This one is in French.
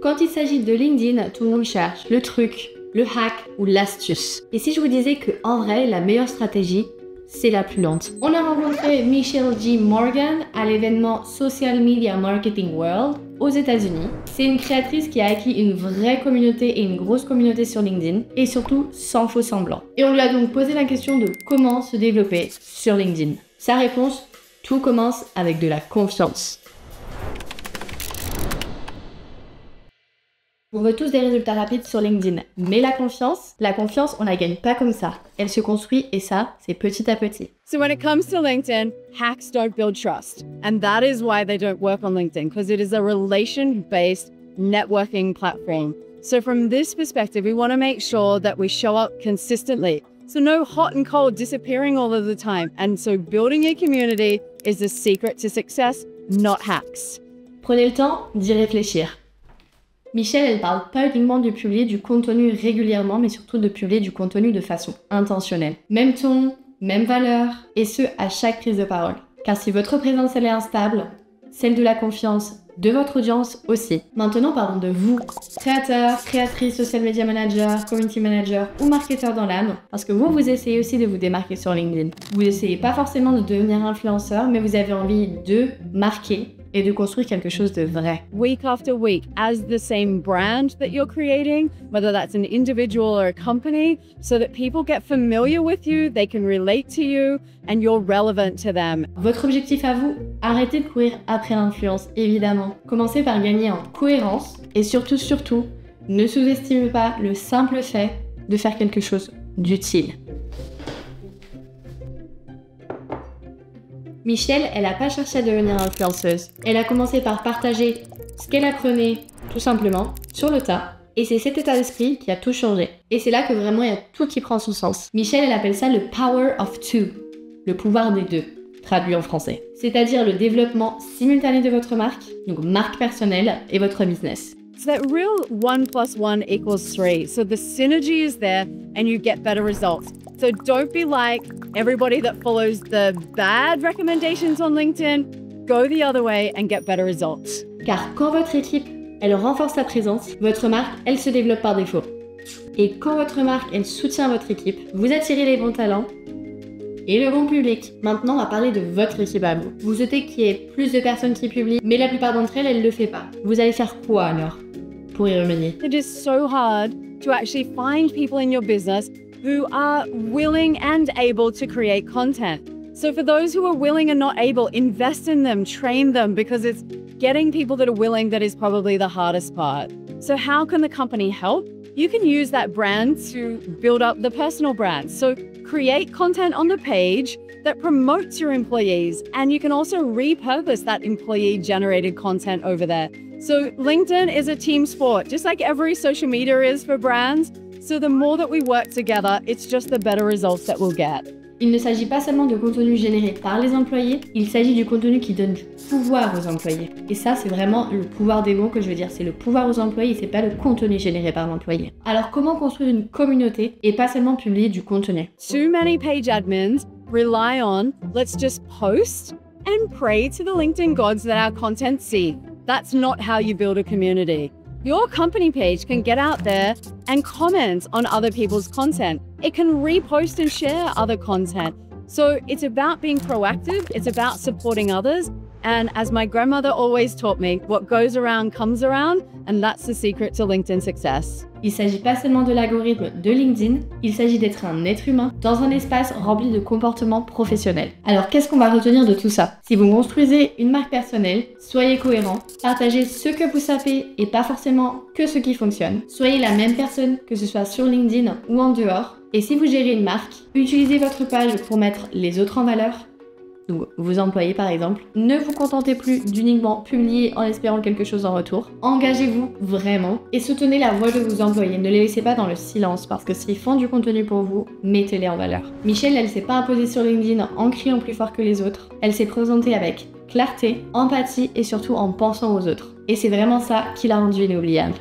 Quand il s'agit de LinkedIn, tout le monde cherche le truc, le hack ou l'astuce. Et si je vous disais que en vrai, la meilleure stratégie, c'est la plus lente. On a rencontré Michelle G. Morgan à l'événement Social Media Marketing World aux États-Unis. C'est une créatrice qui a acquis une vraie communauté et une grosse communauté sur LinkedIn et surtout sans faux semblant. Et on lui a donc posé la question de comment se développer sur LinkedIn. Sa réponse, tout commence avec de la confiance. On veut tous des résultats rapides sur LinkedIn, mais la confiance, on la gagne pas comme ça. Elle se construit et ça, c'est petit à petit. So when it comes to LinkedIn, hacks don't build trust. And that is why they don't work on LinkedIn, because it is a relation-based networking platform. So from this perspective, we want to make sure that we show up consistently. So no hot and cold disappearing all of the time. And so building a community is the secret to success, not hacks. Prenez le temps d'y réfléchir. Michelle, elle parle pas uniquement de publier du contenu régulièrement, mais surtout de publier du contenu de façon intentionnelle. Même ton, même valeur, et ce, à chaque prise de parole. Car si votre présence, elle est instable, celle de la confiance de votre audience aussi. Maintenant, parlons de vous, créateur, créatrice, social media manager, community manager ou marketeur dans l'âme, parce que vous essayez aussi de vous démarquer sur LinkedIn. Vous essayez pas forcément de devenir influenceur, mais vous avez envie de marquer et de construire quelque chose de vrai. Week after week, as the same brand that you're creating, whether that's an individual or a company, so that people get familiar with you, they can relate to you, and you're relevant to them. Votre objectif à vous, arrêtez de courir après l'influence, évidemment. Commencez par gagner en cohérence et surtout, ne sous-estimez pas le simple fait de faire quelque chose d'utile. Michelle, elle n'a pas cherché à devenir influenceuse. Elle a commencé par partager ce qu'elle apprenait, tout simplement, sur le tas. Et c'est cet état d'esprit qui a tout changé. Et c'est là que vraiment il y a tout qui prend son sens. Michelle, elle appelle ça le power of two, le pouvoir des deux, traduit en français. C'est-à-dire le développement simultané de votre marque, donc marque personnelle, et votre business. So that real 1 + 1 = 3. So the synergy is there and you get better results. So don't be like everybody that follows the bad recommendations on LinkedIn. Go the other way and get better results. Car quand votre équipe, elle renforce sa présence, votre marque, elle se développe par défaut. Et quand votre marque, elle soutient votre équipe, vous attirez les bons talents et le bon public. Maintenant, on va parler de votre équipe à vous. Vous souhaitez qu'il y ait plus de personnes qui publient, mais la plupart d'entre elles, elles ne le font pas. Vous allez faire quoi alors pour y remédier? It is so hard to actually find people in your business who are willing and able to create content. So for those who are willing and not able, invest in them, train them, because it's getting people that are willing that is probably the hardest part. So how can the company help? You can use that brand to build up the personal brand. So create content on the page that promotes your employees, and you can also repurpose that employee-generated content over there. So LinkedIn is a team sport, just like every social media is for brands. So the more that we work together, it's just the better results that we'll get. Il ne s'agit pas seulement de contenu généré par les employés, il s'agit du contenu qui donne du pouvoir aux employés. Et ça, c'est vraiment le pouvoir des mots que je veux dire. C'est le pouvoir aux employés, c'est pas le contenu généré par l'employé. Alors, comment construire une communauté et pas seulement publier du contenu? Too many page admins rely on, let's just post and pray to the LinkedIn gods that our content see. That's not how you build a community. Your company page can get out there and comment on other people's content. It can repost and share other content. So it's about being proactive. It's about supporting others. And as my grandmother always taught me, what goes around comes around. And that's the secret to LinkedIn success. Il ne s'agit pas seulement de l'algorithme de LinkedIn, il s'agit d'être un être humain dans un espace rempli de comportements professionnels. Alors qu'est-ce qu'on va retenir de tout ça? Si vous construisez une marque personnelle, soyez cohérent, partagez ce que vous savez et pas forcément que ce qui fonctionne. Soyez la même personne que ce soit sur LinkedIn ou en dehors. Et si vous gérez une marque, utilisez votre page pour mettre les autres en valeur. Donc, vos employés par exemple, ne vous contentez plus d'uniquement publier en espérant quelque chose en retour. Engagez-vous vraiment et soutenez la voix de vos employés. Ne les laissez pas dans le silence parce que s'ils font du contenu pour vous, mettez-les en valeur. Michelle, elle s'est pas imposée sur LinkedIn en criant plus fort que les autres. Elle s'est présentée avec clarté, empathie et surtout en pensant aux autres. Et c'est vraiment ça qui l'a rendue inoubliable.